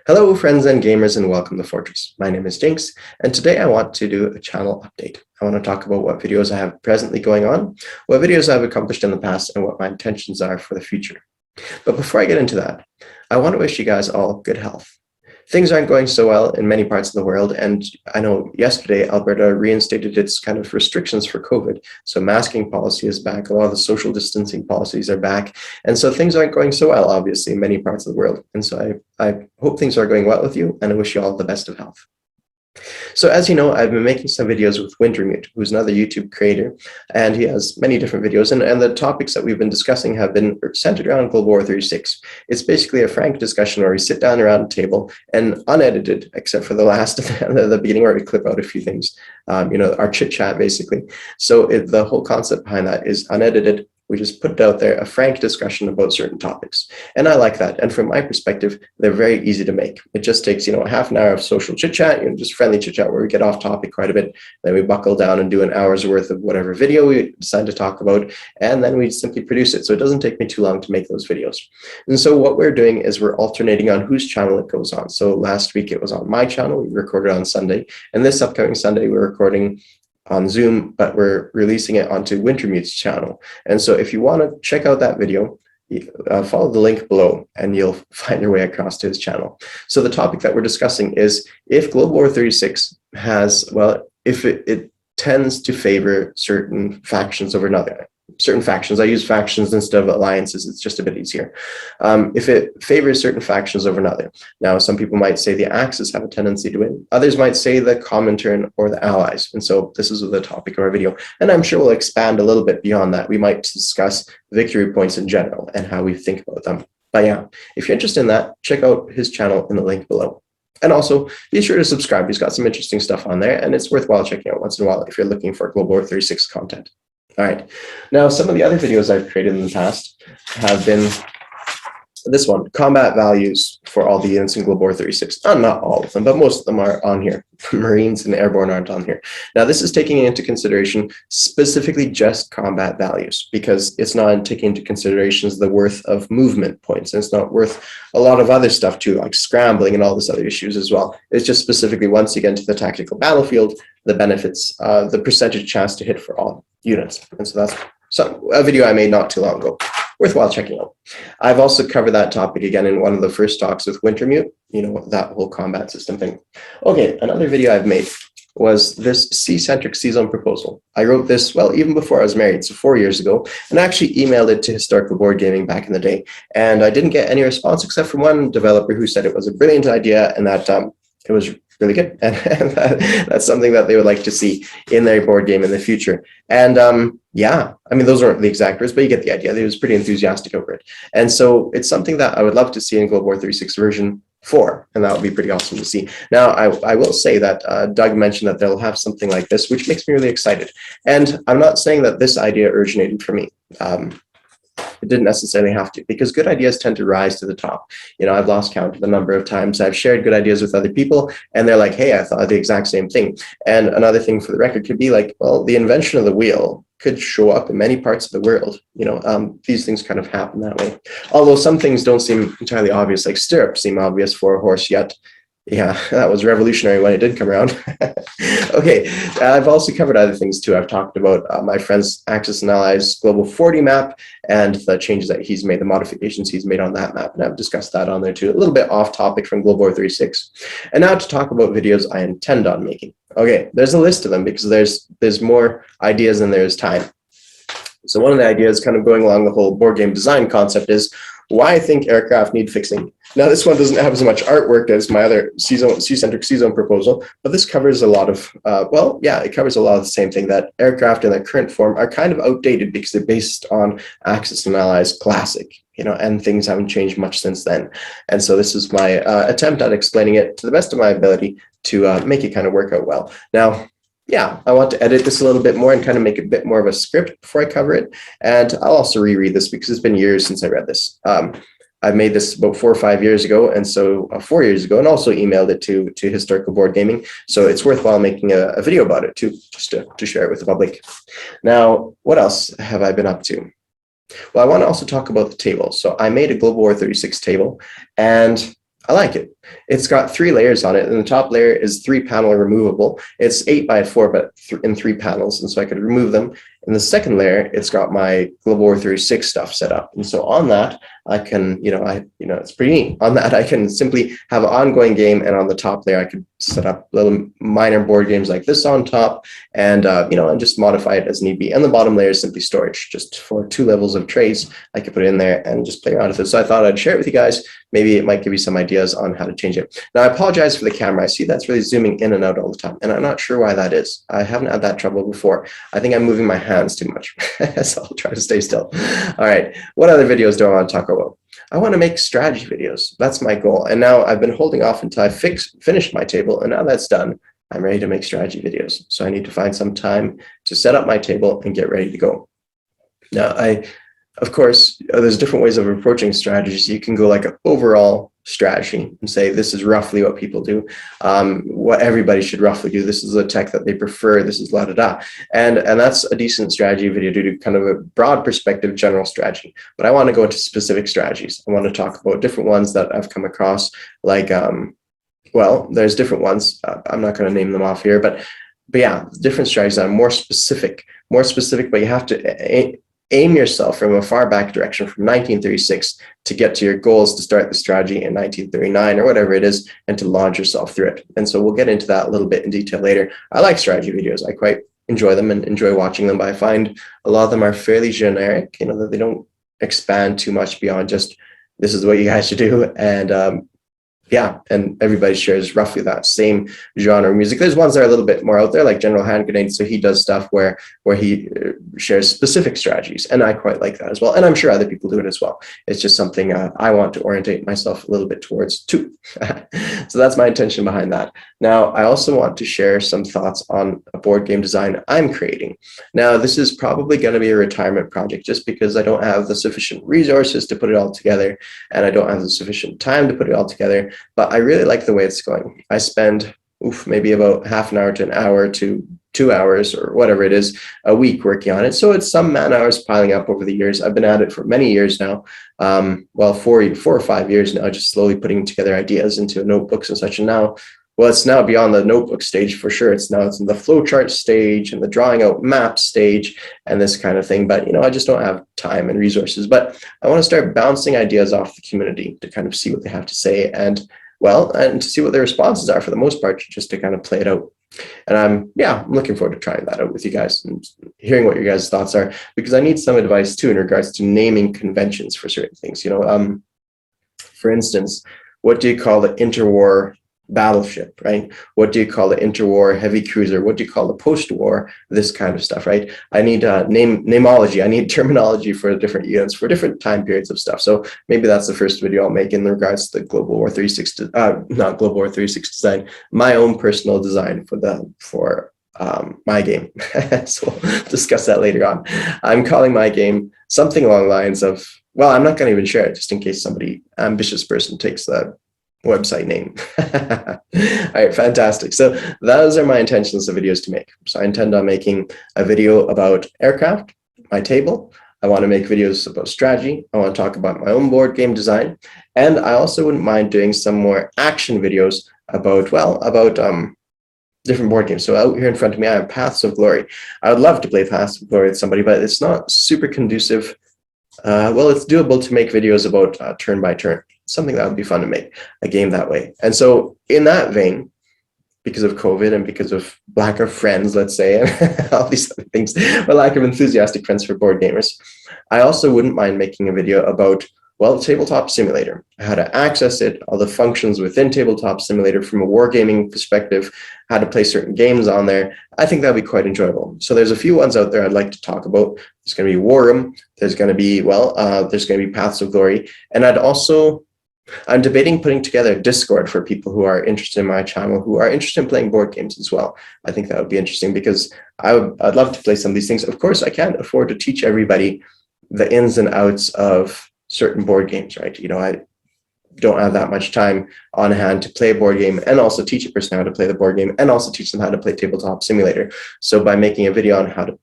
Hello, friends and gamers, and welcome to Fortress. My name is Jinx, and today I want to do a channel update. I want to talk about what videos I have presently going on, what videos I've accomplished in the past, and what my intentions are for the future. But before I get into that, I want to wish you guys all good health. Things aren't going so well in many parts of the world, and I know yesterday Alberta reinstated its kind of restrictions for COVID. So masking policy is back, a lot of the social distancing policies are back, and so things aren't going so well, obviously, in many parts of the world. And so I hope things are going well with you, and I wish you all the best of health. So as you know, I've been making some videos with Wintermute, who's another YouTube creator, and he has many different videos, and the topics that we've been discussing have been centered around Global War 36. It's basically a frank discussion where we sit down around a table and unedited, except for the last, the beginning where we clip out a few things, our chit chat basically. So the whole concept behind that is unedited. We just put it out there, a frank discussion about certain topics. And I like that. And from my perspective, they're very easy to make. It just takes, a half an hour of social chit chat, just friendly chit chat where we get off topic quite a bit. Then we buckle down and do an hour's worth of whatever video we decide to talk about. And then we simply produce it. So it doesn't take me too long to make those videos. And so what we're doing is we're alternating on whose channel it goes on. So last week it was on my channel. We recorded on Sunday. And this upcoming Sunday, we're recording on Zoom, but we're releasing it onto Wintermute's channel. And so if you want to check out that video, follow the link below and you'll find your way across to his channel. So the topic that we're discussing is if Global War 36 has, if it tends to favor certain factions over another. Certain factions. I use factions instead of alliances. It's just a bit easier. If it favors certain factions over another. Now, some people might say the Axis have a tendency to win. Others might say the Comintern or the Allies. And so this is the topic of our video. And I'm sure we'll expand a little bit beyond that. We might discuss victory points in general and how we think about them. But yeah, if you're interested in that, check out his channel in the link below. And also, be sure to subscribe. He's got some interesting stuff on there, and it's worthwhile checking out once in a while if you're looking for Global War 36 content. All right. Now, some of the other videos I've created in the past have been this one, combat values for all the units in Global War 36. Not all of them, but most of them are on here. Marines and Airborne aren't on here. Now, this is taking into consideration specifically just combat values because it's not taking into considerations the worth of movement points. And it's not worth a lot of other stuff too, like scrambling and all this other issues as well. It's just specifically once you get into the tactical battlefield, the benefits, the percentage chance to hit for all units. And so that's a video I made not too long ago. Worthwhile checking out. I've also covered that topic again in one of the first talks with Wintermute, that whole combat system thing. Okay, another video I've made was this C-centric C-zone proposal. I wrote this, even before I was married, so 4 years ago, and I actually emailed it to Historical Board Gaming back in the day. And I didn't get any response except from one developer who said it was a brilliant idea and that it was really good. And that's something that they would like to see in their board game in the future. And yeah, I mean, those aren't the exact words, but you get the idea. He was pretty enthusiastic over it. And so it's something that I would love to see in Global War 36 version 4, and that would be pretty awesome to see. Now, I will say that Doug mentioned that they'll have something like this, which makes me really excited. And I'm not saying that this idea originated from me. It didn't necessarily have to, because good ideas tend to rise to the top. I've lost count of the number of times I've shared good ideas with other people, and they're like, hey, I thought the exact same thing. And another thing for the record could be like, the invention of the wheel could show up in many parts of the world. These things kind of happen that way. Although some things don't seem entirely obvious, like stirrups seem obvious for a horse yet. Yeah, that was revolutionary when it did come around. Okay, I've also covered other things too. I've talked about my friend's Axis and Allies Global 40 map and the changes that he's made, the modifications he's made on that map, and I've discussed that on there too. A little bit off topic from Global War 36. And now to talk about videos I intend on making. Okay, there's a list of them because there's more ideas than there's time. So one of the ideas kind of going along the whole board game design concept is why I think aircraft need fixing. Now, this one doesn't have as much artwork as my other C-centric C-zone proposal, but this covers a lot of, it covers a lot of the same thing, that aircraft in their current form are kind of outdated because they're based on Axis and Allies Classic, and things haven't changed much since then. And so this is my attempt at explaining it to the best of my ability to make it kind of work out well. Now, yeah, I want to edit this a little bit more and kind of make a bit more of a script before I cover it. And I'll also reread this because it's been years since I read this. I made this about 4 or 5 years ago, and so 4 years ago, and also emailed it to Historical Board Gaming. So it's worthwhile making a video about it too, just to share it with the public. Now, what else have I been up to? Well, I want to also talk about the table. So I made a Global War 36 table, and I like it. It's got 3 layers on it, and the top layer is 3-panel removable. It's 8 by 4, but in 3 panels, and so I could remove them. In the second layer, it's got my Global War 36 stuff set up, and so on that, I can, it's pretty neat. On that, I can simply have an ongoing game, and on the top layer, I could set up little minor board games like this on top, and and just modify it as need be. And the bottom layer is simply storage, just for 2 levels of trays. I could put it in there and just play around with it. So I thought I'd share it with you guys. Maybe it might give you some ideas on how to change it. Now, I apologize for the camera. I see that's really zooming in and out all the time, and I'm not sure why that is. I haven't had that trouble before. I think I'm moving my hands too much, so I'll try to stay still. All right, what other videos do I want to talk about? I want to make strategy videos. That's my goal. And now I've been holding off until I finished my table, and now that's done, I'm ready to make strategy videos. So I need to find some time to set up my table and get ready to go. Now, of course, there's different ways of approaching strategies. You can go like an overall strategy and say, this is roughly what people do, what everybody should roughly do. This is a tech that they prefer. This is la-da-da. And that's a decent strategy video to do kind of a broad perspective, general strategy. But I want to go into specific strategies. I want to talk about different ones that I've come across, like, well, there's different ones. I'm not going to name them off here, but yeah, different strategies that are more specific, but you have to aim yourself from a far back direction from 1936 to get to your goals to start the strategy in 1939 or whatever it is, and to launch yourself through it. And so we'll get into that a little bit in detail later. I like strategy videos. I quite enjoy them and enjoy watching them, but I find a lot of them are fairly generic, that they don't expand too much beyond just, this is what you guys should do. And yeah, and everybody shares roughly that same genre of music. There's ones that are a little bit more out there, like General Hand Grenade. So he does stuff where he shares specific strategies, and I quite like that as well. And I'm sure other people do it as well. It's just something I want to orientate myself a little bit towards too. So that's my intention behind that. Now, I also want to share some thoughts on a board game design I'm creating. Now, this is probably going to be a retirement project just because I don't have the sufficient resources to put it all together, and I don't have the sufficient time to put it all together. But I really like the way it's going. I spend maybe about half an hour to an hour to 2 hours or whatever it is a week working on it. So it's some man hours piling up over the years. I've been at it for many years now. Well, 4 or 5 years now, just slowly putting together ideas into notebooks and such. And now, well, it's now beyond the notebook stage for sure. It's in the flowchart stage and the drawing out map stage and this kind of thing. But, I just don't have time and resources. But I want to start bouncing ideas off the community to kind of see what they have to say and to see what their responses are for the most part, just to kind of play it out. And I'm looking forward to trying that out with you guys and hearing what your guys' thoughts are, because I need some advice too in regards to naming conventions for certain things. For instance, what do you call the interwar battleship, right? What do you call the interwar heavy cruiser? What do you call the post-war? This kind of stuff, right? I need namology. I need terminology for different units, for different time periods of stuff. So maybe that's the first video I'll make in regards to the Global War 36, not Global War 36 design, my own personal design for my game. So we'll discuss that later on. I'm calling my game something along the lines of, well, I'm not going to even share it just in case somebody ambitious person takes the website name. All right, fantastic. So those are my intentions of videos to make. So I intend on making a video about aircraft, my table. I want to make videos about strategy. I want to talk about my own board game design. And I also wouldn't mind doing some more action videos about different board games. So out here in front of me, I have Paths of Glory. I would love to play Paths of Glory with somebody, but it's not super conducive. Well, it's doable to make videos about turn by turn. Something that would be fun to make, a game that way. And so in that vein, because of COVID and because of lack of friends, let's say, and all these other things, but lack of enthusiastic friends for board gamers, I also wouldn't mind making a video about, well, Tabletop Simulator, how to access it, all the functions within Tabletop Simulator from a wargaming perspective, how to play certain games on there. I think that'd be quite enjoyable. So there's a few ones out there I'd like to talk about. There's going to be War Room. There's going to be, there's going to be Paths of Glory. And I'm debating putting together Discord for people who are interested in my channel, who are interested in playing board games as well. I think that would be interesting because I'd love to play some of these things. Of course, I can't afford to teach everybody the ins and outs of certain board games, right? I don't have that much time on hand to play a board game and also teach a person how to play the board game and also teach them how to play Tabletop Simulator. So by making a video on how to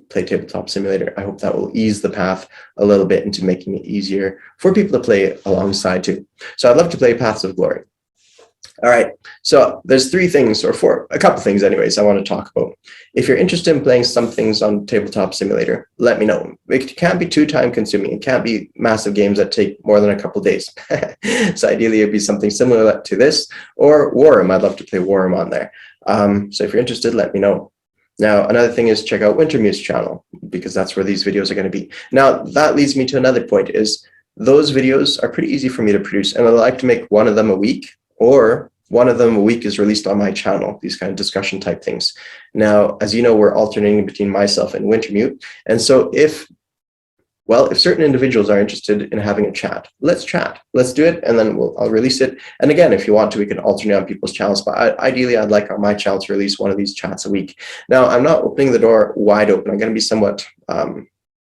play Tabletop Simulator. I hope that will ease the path a little bit into making it easier for people to play alongside too. So I'd love to play Paths of Glory. All right, so there's three things, or four, a couple things anyways, I want to talk about. If you're interested in playing some things on Tabletop Simulator, let me know. It can't be too time consuming. It can't be massive games that take more than a couple days. So ideally it'd be something similar to this, or Warham. I'd love to play Warham on there. So if you're interested, let me know. Now, another thing is check out Wintermute's channel, because that's where these videos are going to be. Now, that leads me to another point, is those videos are pretty easy for me to produce, and I like to make one of them a week, or one of them a week is released on my channel, these kind of discussion type things. Now, as you know, we're alternating between myself and Wintermute. And so if certain individuals are interested in having a chat, let's chat. Let's do it, and then I'll release it. And again, if you want to, we can alternate on people's channels, but ideally, I'd like on my channel to release one of these chats a week. Now, I'm not opening the door wide open. I'm going to be somewhat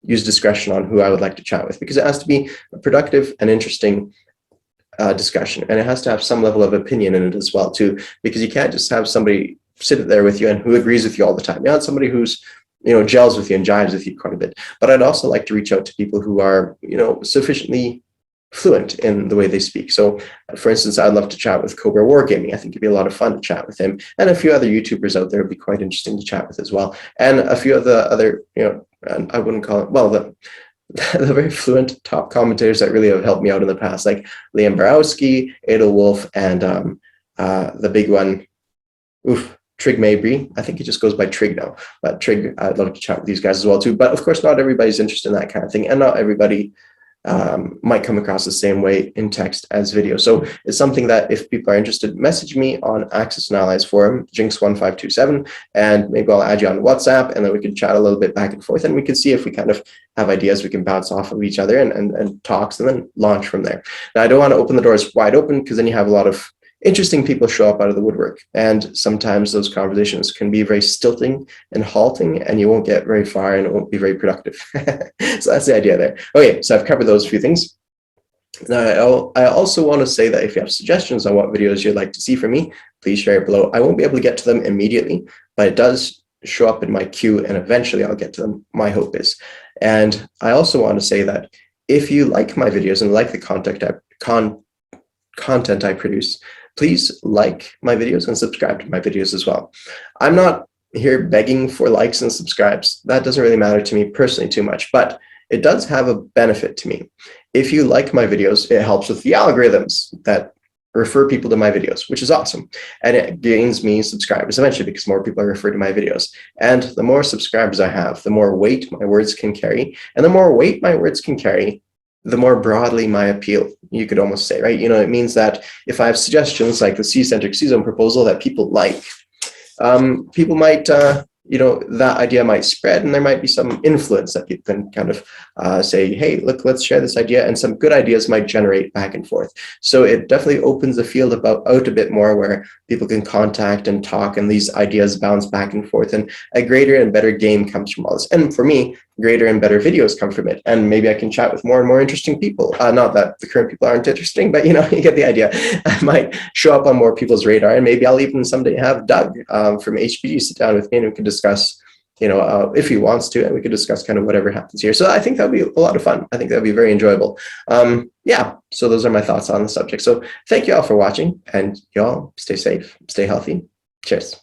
use discretion on who I would like to chat with, because it has to be a productive and interesting discussion, and it has to have some level of opinion in it as well too, because you can't just have somebody sit there with you and who agrees with you all the time. You want somebody who's gels with you and jives with you quite a bit. But I'd also like to reach out to people who are sufficiently fluent in the way they speak. So for instance, I'd love to chat with Cobra Wargaming. I think it'd be a lot of fun to chat with him, and a few other YouTubers out there would be quite interesting to chat with as well, and a few of the other and I wouldn't call it, well, the very fluent top commentators that really have helped me out in the past, like Liam Borowski, Edelwolf, and the big one, Trig Mabry. I think he just goes by Trig now. But Trig, I'd love to chat with these guys as well too. But of course, not everybody's interested in that kind of thing, and not everybody might come across the same way in text as video. So it's something that if people are interested, message me on Axis and Allies forum, Jinx1527, and maybe I'll add you on WhatsApp, and then we can chat a little bit back and forth, and we can see if we kind of have ideas we can bounce off of each other and talks, and then launch from there. Now, I don't want to open the doors wide open, because then you have a lot of interesting people show up out of the woodwork, and sometimes those conversations can be very stilting and halting, and you won't get very far, and it won't be very productive. So that's the idea there. Okay, so I've covered those few things. Now, I also want to say that if you have suggestions on what videos you'd like to see from me, please share it below. I won't be able to get to them immediately, but it does show up in my queue, and eventually I'll get to them, my hope is. And I also want to say that if you like my videos and like the content I produce, please like my videos and subscribe to my videos as well. I'm not here begging for likes and subscribes. That doesn't really matter to me personally too much, but it does have a benefit to me. If you like my videos, it helps with the algorithms that refer people to my videos, which is awesome. And it gains me subscribers eventually, because more people are referred to my videos. And the more subscribers I have, the more weight my words can carry. And the more weight my words can carry, the more broadly my appeal, you could almost say, right? It means that if I have suggestions like the C-centric C-zone proposal that people like, people might, that idea might spread, and there might be some influence that people can kind of say, hey, look, let's share this idea, and some good ideas might generate back and forth. So it definitely opens the field out a bit more, where people can contact and talk, and these ideas bounce back and forth, and a greater and better game comes from all this. And for me, greater and better videos come from it, and maybe I can chat with more and more interesting people. Not that the current people aren't interesting, but you get the idea. I might show up on more people's radar, and maybe I'll even someday have Doug from HPG sit down with me, and we can discuss, if he wants to, and we could discuss kind of whatever happens here. So I think that'll be a lot of fun. I think that'll be very enjoyable. Yeah, so those are my thoughts on the subject. So thank you all for watching, and y'all stay safe, stay healthy. Cheers.